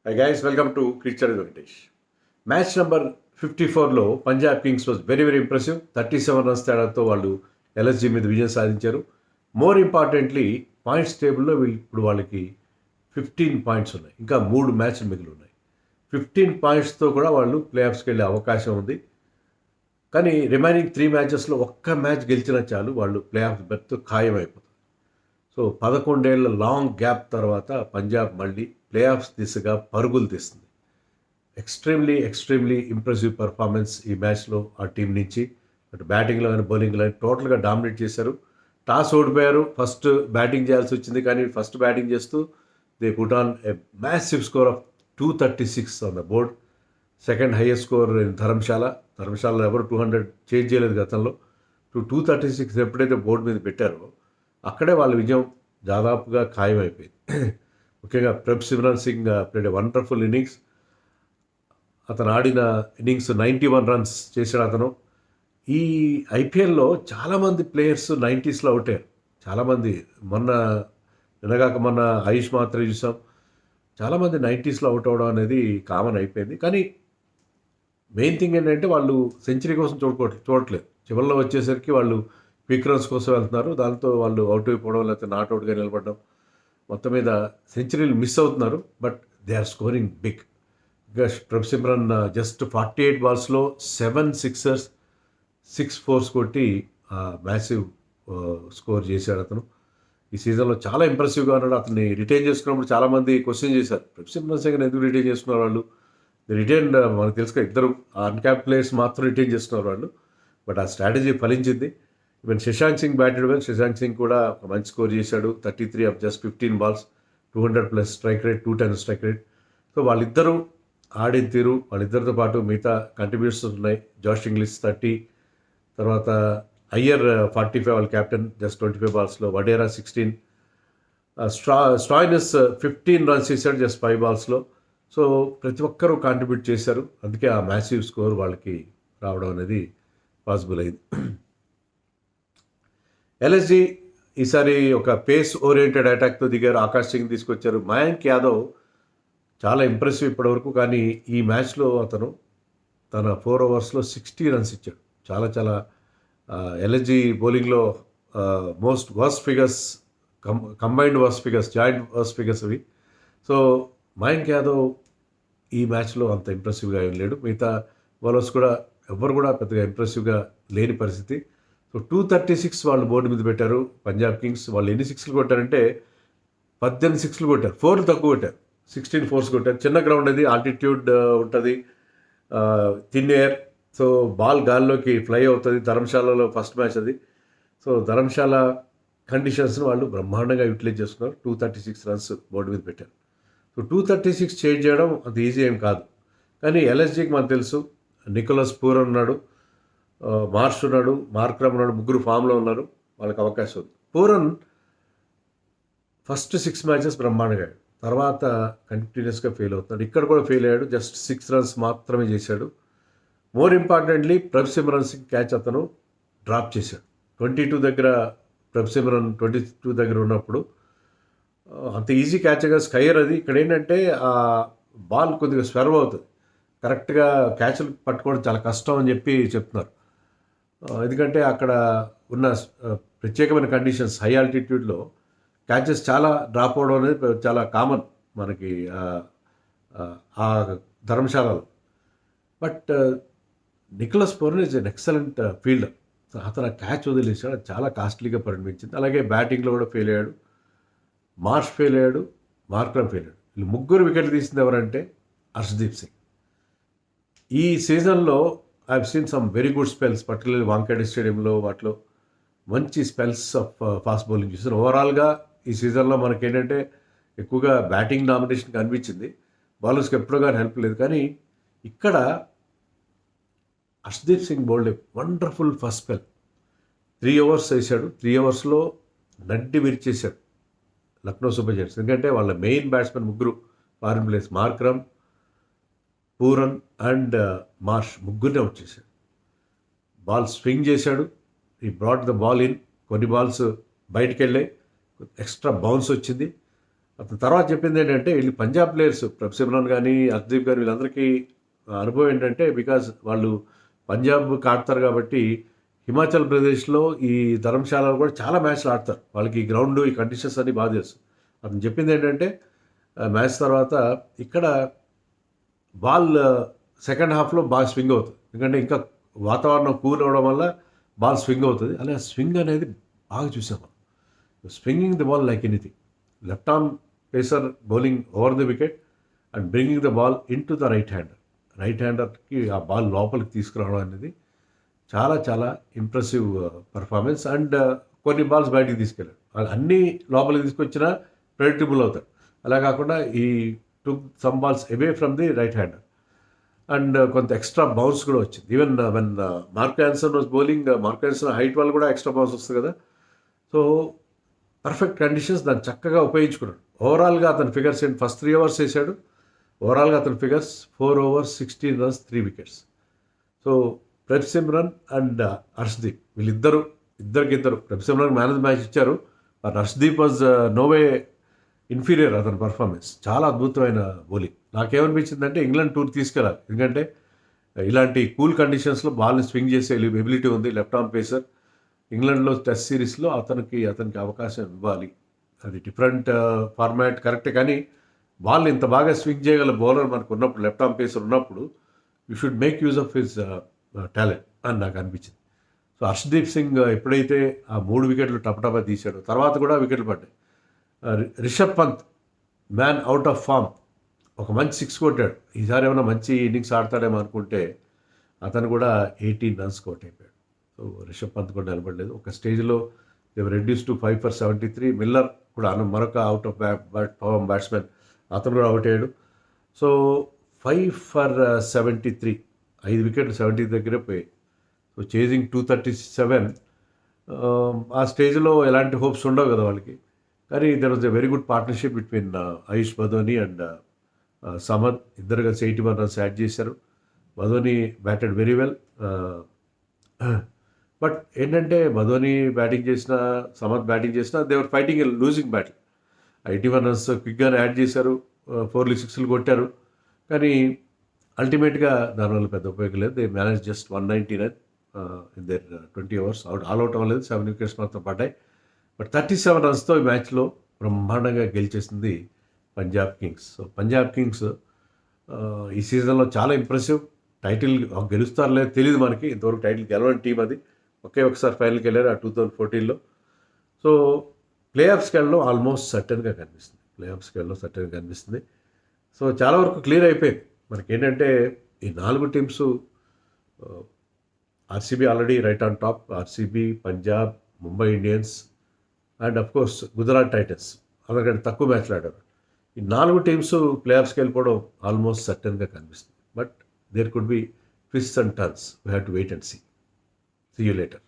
Hi guys, welcome to Crichari Venkatesh. Match number 54లో Punjab Kings was very very impressive. 37 runs తేడాతో వాళ్ళు LSG మీద విజయం సాధించారు. మోర్ ఇంపార్టెంట్లీ పాయింట్స్ టేబుల్లో ఇప్పుడు వాళ్ళకి 15 పాయింట్స్ ఉన్నాయి. ఇంకా 3 మ్యాచ్లు మిగిలి ఉన్నాయి. 15 పాయింట్స్తో కూడా వాళ్ళు ప్లే ఆఫ్స్కి వెళ్ళే అవకాశం ఉంది. కానీ రిమైనింగ్ 3 మ్యాచెస్లో ఒక్క మ్యాచ్ గెలిచినా చాలు వాళ్ళు ప్లే ఆఫ్ బెర్త్ ఖాయమైపోతుంది. సో 11 ఏళ్ల లాంగ్ గ్యాప్ తర్వాత పంజాబ్ మళ్ళీ ప్లే ఆఫ్స్ దిశగా పరుగులు తీస్తుంది. ఎక్స్ట్రీమ్లీ ఇంప్రెసివ్ పర్ఫార్మెన్స్ ఈ మ్యాచ్లో ఆ టీం నుంచి. అటు బ్యాటింగ్లో కానీ బౌలింగ్లో కానీ టోటల్గా డామినేట్ చేశారు. టాస్ ఓడిపోయారు, ఫస్ట్ బ్యాటింగ్ చేయాల్సి వచ్చింది. కానీ ఫస్ట్ బ్యాటింగ్ చేస్తూ they put on a massive score of 236 on the board. Second highest score in ధర్మశాలలో ఎవరు 200 చేంజ్ చేయలేదు గతంలో. 236 ఎప్పుడైతే బోర్డు మీద పెట్టారో అక్కడే వాళ్ళ విజయం దాదాపుగా ఖాయమైపోయింది. ముఖ్యంగా Prabh Singh played a wonderful innings. అతను ఆడిన ఇన్నింగ్స్ 91 రన్స్ చేశాడు అతను. ఈ ఐపీఎల్లో చాలామంది ప్లేయర్స్ 90స్లో అవుట్ అయ్యారు. చాలామంది మొన్న ఆయుష్ మాత్రమే చూసాం. చాలామంది 90స్లో అవుట్ అవడం అనేది కామన్ అయిపోయింది. కానీ మెయిన్ థింగ్ ఏంటంటే వాళ్ళు సెంచరీ కోసం చూడట్లేదు. చివరిలో వచ్చేసరికి వాళ్ళు క్విక్ రన్స్ కోసం వెళ్తున్నారు. దాంతో వాళ్ళు అవుట్ అయిపోవడం, లేకపోతే నాట్అవుట్గా నిలబడడం, మొత్తం మీద సెంచరీలు మిస్ అవుతున్నారు. But they are scoring big. ఇంకా ప్రభ్ సిమ్రన్ జస్ట్ 48 బాల్స్లో 7 సిక్సర్స్ 6 ఫోర్స్ కొట్టి మ్యాసివ్ స్కోర్ చేశాడు అతను. ఈ సీజన్లో చాలా ఇంప్రెసివ్గా ఉన్నాడు. అతన్ని రిటైన్ చేసుకున్నప్పుడు చాలామంది క్వశ్చన్ చేశారు, ప్రభ్ సిమ్రన్ సింగ్ ఎందుకు రిటైన్ చేసుకున్నారు వాళ్ళు. రిటైన్ మనకు తెలుసు, ఇద్దరు అన్క్యాప్ ప్లేయర్స్ మాత్రం రిటైన్ చేసుకున్నారు వాళ్ళు. బట్ ఆ స్ట్రాటజీ ఫలించింది. Even Shashank Singh batted well. Shashank Singh కూడా ఒక మంచి స్కోర్ చేశాడు. 33 of just 15 balls, 200+ strike rate, 210 strike rate. So వాళ్ళిద్దరూ ఆడిన తీరు, వాళ్ళిద్దరితో పాటు మిగతా కంట్రిబ్యూషన్స్ ఉన్నాయి. జాష్ ఇంగ్లీష్ 30, తర్వాత అయ్యర్ 45 వాళ్ళ క్యాప్టెన్ జస్ట్ 25 బాల్స్లో, వడేరా 16, స్టాయినస్ 15 రన్స్ చేశాడు జస్ట్ 5 బాల్స్లో. సో ప్రతి ఒక్కరూ కాంట్రిబ్యూట్ చేశారు. అందుకే ఆ మ్యాసివ్ స్కోర్ వాళ్ళకి రావడం అనేది పాసిబుల్ అయింది. ఎల్ఎస్జీ ఈసారి ఒక పేస్ ఓరియంటెడ్ అటాక్తో దిగారు. ఆకాష్ సింగ్ తీసుకొచ్చారు. మయాంక్ యాదవ్ చాలా ఇంప్రెసివ్ ఇప్పటివరకు. కానీ ఈ మ్యాచ్లో అతను తన 4 ఓవర్స్లో 60 రన్స్ ఇచ్చాడు. చాలా ఎల్ఎస్జీ బౌలింగ్లో most worst figures, combined worst figures, joint worst figures అవి. సో మయాంక్ యాదవ్ ఈ మ్యాచ్లో అంత ఇంప్రెసివ్గా ఏం లేడు. మిగతా బౌలర్స్ కూడా ఎవరు కూడా పెద్దగా ఇంప్రెసివ్గా లేని పరిస్థితి. సో 236 వాళ్ళు బోర్డు మీద పెట్టారు పంజాబ్ కింగ్స్. వాళ్ళు ఎన్ని 6లు కొట్టారంటే 18 6లు కొట్టారు. 4 తక్కువ కొట్టారు, 16 4s కొట్టారు. చిన్న గ్రౌండ్ అది, ఆల్టిట్యూడ్ ఉంటుంది, థిన్ ఎయిర్. సో బాల్ గాల్లోకి ఫ్లై అవుతుంది. ధర్మశాలలో ఫస్ట్ మ్యాచ్ అది. సో ధర్మశాల కండిషన్స్ని వాళ్ళు బ్రహ్మాండంగా యూటిలైజ్ చేసుకున్నారు. 236 రన్స్ బోర్డు మీద పెట్టారు. సో 236 చేంజ్ చేయడం అంత ఈజీ ఏం కాదు. కానీ ఎల్ఎస్జీకి మనకు తెలుసు, నికోలస్ పూరన్ ఉన్నాడు, మార్ష్ ఉన్నాడు, మార్క్రమ్ ఉన్నాడు, ముగ్గురు ఫామ్లో ఉన్నారు. వాళ్ళకి అవకాశం ఉంది. పూరన్ ఫస్ట్ 6 మ్యాచెస్ బ్రహ్మాండంగా, తర్వాత కంటిన్యూస్గా ఫెయిల్ అవుతున్నాడు. ఇక్కడ కూడా ఫెయిల్ అయ్యాడు. జస్ట్ 6 రన్స్ మాత్రమే చేశాడు. More importantly Prabh Simran Singh catch అతను డ్రాప్ చేశాడు. 22 దగ్గర ప్రభ్ సిమ్రన్ 22 దగ్గర ఉన్నప్పుడు అంత ఈజీ క్యాచ్గా స్కైర్ అది. ఇక్కడ ఏంటంటే ఆ బాల్ కొద్దిగా స్వర్వ్ అవుతుంది. కరెక్ట్గా క్యాచ్లు పట్టుకోవడం చాలా కష్టం అని చెప్తున్నారు. ఎందుకంటే అక్కడ ఉన్న ప్రత్యేకమైన కండిషన్స్, హై ఆల్టిట్యూడ్లో క్యాచెస్ చాలా డ్రాప్ అవడం అనేది చాలా కామన్ మనకి ఆ ధర్మశాలలో. But Nicholas Pooran is an excellent fielder. అతను క్యాచ్ వదిలేసాడు, అది చాలా కాస్ట్లీగా పరిణమించింది. అలాగే బ్యాటింగ్లో కూడా ఫెయిల్ అయ్యాడు. మార్ష్ ఫెయిల్ అయ్యాడు, మార్క్రమ్ ఫెయిల్ అయ్యాడు. వీళ్ళు ముగ్గురు వికెట్లు తీసింది ఎవరంటే హర్షదీప్ సింగ్. ఈ సీజన్లో I have seen some very good spells, particularly Wankhede స్టేడియంలో వాటిలో మంచి స్పెల్స్ ఆఫ్ ఫాస్ట్ బౌలింగ్ చూసాను. ఓవరాల్గా ఈ సీజన్లో మనకి ఏంటంటే ఎక్కువగా బ్యాటింగ్ డామినేషన్ కనిపించింది. బౌలర్స్కి ఎప్పుడూ కానీ హెల్ప్ లేదు. కానీ ఇక్కడ Harshdeep Singh bowled a wonderful first spell. 3 overs వేసాడు. 3 ఓవర్స్లో నడ్డి విరిచేశాడు లక్నో సూపర్ జైంట్స్. ఎందుకంటే వాళ్ళ మెయిన్ బ్యాట్స్మెన్ ముగ్గురు foreign players, Markram, Pooran and Marsh, ముగ్గురిని అవుట్ చేశాడు. బాల్ స్వింగ్ చేశాడు. ఈ బ్రాట్ ద బాల్ ఇన్. కొన్ని బాల్స్ బయటికి వెళ్ళాయి, ఎక్స్ట్రా బౌన్స్ వచ్చింది. అతను తర్వాత చెప్పింది ఏంటంటే వీళ్ళు పంజాబ్ ప్లేయర్స్ ప్రభ్ సిమ్రాన్ కానీ హర్దీప్ కానీ వీళ్ళందరికీ అనుభవం ఏంటంటే బికాజ్ వాళ్ళు పంజాబ్కి ఆడతారు కాబట్టి హిమాచల్ ప్రదేశ్లో ఈ ధర్మశాలలో కూడా చాలా మ్యాచ్లు ఆడతారు. వాళ్ళకి ఈ గ్రౌండ్ ఈ కండిషన్స్ అన్నీ బాగా తెలుసు. అతను చెప్పింది ఏంటంటే మ్యాచ్ తర్వాత ఇక్కడ బాల్ సెకండ్ హాఫ్లో బాగా స్వింగ్ అవుతుంది. ఎందుకంటే ఇంకా వాతావరణం కూల్ అవ్వడం వల్ల బాల్ స్వింగ్ అవుతుంది. అలా స్వింగ్ అనేది బాగా చూసాం మనం. Swinging the ball like anything. Left arm pacer bowling over the wicket and bringing the ball into the right hander. Right హ్యాండర్కి ఆ బాల్ లోపలికి తీసుకురావడం అనేది చాలా చాలా ఇంప్రెసివ్ పర్ఫార్మెన్స్. అండ్ కొన్ని బాల్స్ బయటికి తీసుకెళ్ళాడు. అన్నీ లోపలికి తీసుకొచ్చినా ప్రెడిక్టబుల్ అవుతాడు. అలా కాకుండా ఈ took some balls away from the right hander and కొంత ఎక్స్ట్రా బౌన్స్ కూడా వచ్చింది. Even when mark Jansen was bowling, mark Jansen height వల్ల కూడా ఎక్స్ట్రా బౌన్స్ వస్తుంది కదా. సో పర్ఫెక్ట్ కండిషన్స్ దాన్ని చక్కగా ఉపయోగించుకున్నాడు. ఓవరాల్గా అతని ఫిగర్స్ ఏంటి, ఫస్ట్ 3 overs వేసాడు. ఓవరాల్గా అతని figures 4 overs 16 runs 3 wickets. So Prabh Simran and Harshdeep ఇద్దరికిద్దరు Prabh Simran man of the match ఇచ్చారు. But Harshdeep was no way inferior. అతని పర్ఫార్మెన్స్ చాలా అద్భుతమైన బౌలింగ్. నాకేమనిపించిందంటే ఇంగ్లాండ్ టూర్ తీసుకెళ్ళాలి. ఎందుకంటే ఇలాంటి కూల్ కండిషన్స్లో బాల్ని స్వింగ్ చేసే ఎబిలిటీ ఉంది లెఫ్ట్ ఆర్మ్ పేసర్. ఇంగ్లాండ్లో టెస్ట్ సిరీస్లో అతనికి అవకాశం ఇవ్వాలి. అది డిఫరెంట్ ఫార్మాట్ కరెక్టే, కానీ బాల్ ఇంత బాగా స్వింగ్ చేయగల బౌలర్ మనకు ఉన్నప్పుడు, లెఫ్ట్ ఆర్మ్ పేసర్ ఉన్నప్పుడు you should make use of his talent అని నాకు అనిపించింది. సో హర్షదీప్ సింగ్ ఎప్పుడైతే ఆ 3 వికెట్లు టపటపా తీశాడో తర్వాత కూడా వికెట్లు పడ్డాయి. Rishabh Pant man out of form ఒక మంచి 6 కొట్టాడు. ఈసారి ఏమైనా మంచి ఇన్నింగ్స్ ఆడతాడేమో అనుకుంటే అతను కూడా 18 runs అవుట్ అయిపోయాడు. సో రిషబ్ పంత్ కూడా నిలబడలేదు. ఒక స్టేజ్లో దేవర్ రెడ్యూస్ టు 5 for 73. మిల్లర్ కూడా మరొక అవుట్ ఆఫ్ బ్యాట్స్మెన్ అతను కూడా అవుట్ అయ్యాడు. సో 5 for 73, 5 వికెట్లు 70 దగ్గరే పోయాయి. So chasing 237. ఆ స్టేజ్లో ఎలాంటి హోప్స్ ఉండవు కదా వాళ్ళకి. కానీ there was a very good partnership between Ayush Badoni and Samad. ఇద్దరు కలిసి 81 runs యాడ్ చేశారు. Badoni batted very well. But ఏంటంటే బదోని బ్యాటింగ్ చేసిన, సమద్ బ్యాటింగ్ చేసిన, they were fighting a losing battle. 81 runs క్విక్గానే యాడ్ చేశారు, 4 6 కొట్టారు. కానీ అల్టిమేట్గా దానివల్ల పెద్ద ఉపయోగం లేదు. They manage just 199 in there 20 overs. All out అవ్వలేదు, 7 wickets మాత్రం పడ్డాయి. బట్ 37 runsతో ఈ మ్యాచ్లో బ్రహ్మాండంగా గెలిచేసింది Punjab Kings. So Punjab Kings ఈ సీజన్లో చాలా ఇంప్రెసివ్. టైటిల్ గెలుస్తారో లేదో తెలియదు మనకి, ఇంతవరకు టైటిల్ గెలవని టీం అది. ఒకసారి ఫైనల్కి వెళ్ళారు ఆ 2014లో. సో ప్లే ఆఫ్స్కి వెళ్ళడం ఆల్మోస్ట్ సర్టన్గా కనిపిస్తుంది. సో చాలా వరకు క్లియర్ అయిపోయింది. మనకి ఏంటంటే ఈ 4 teams, RCB already right on top. RCB, Punjab, Mumbai Indians and of course Gujarat Titans అందుకంటే తక్కువ మ్యాచ్లు ఆడారు. ఈ 4 టీమ్స్ ప్లే ఆఫ్స్కి వెళ్ళిపోవడం ఆల్మోస్ట్ సర్టన్గా కనిపిస్తుంది. But there could be twists and turns. We have to wait and see. See you later.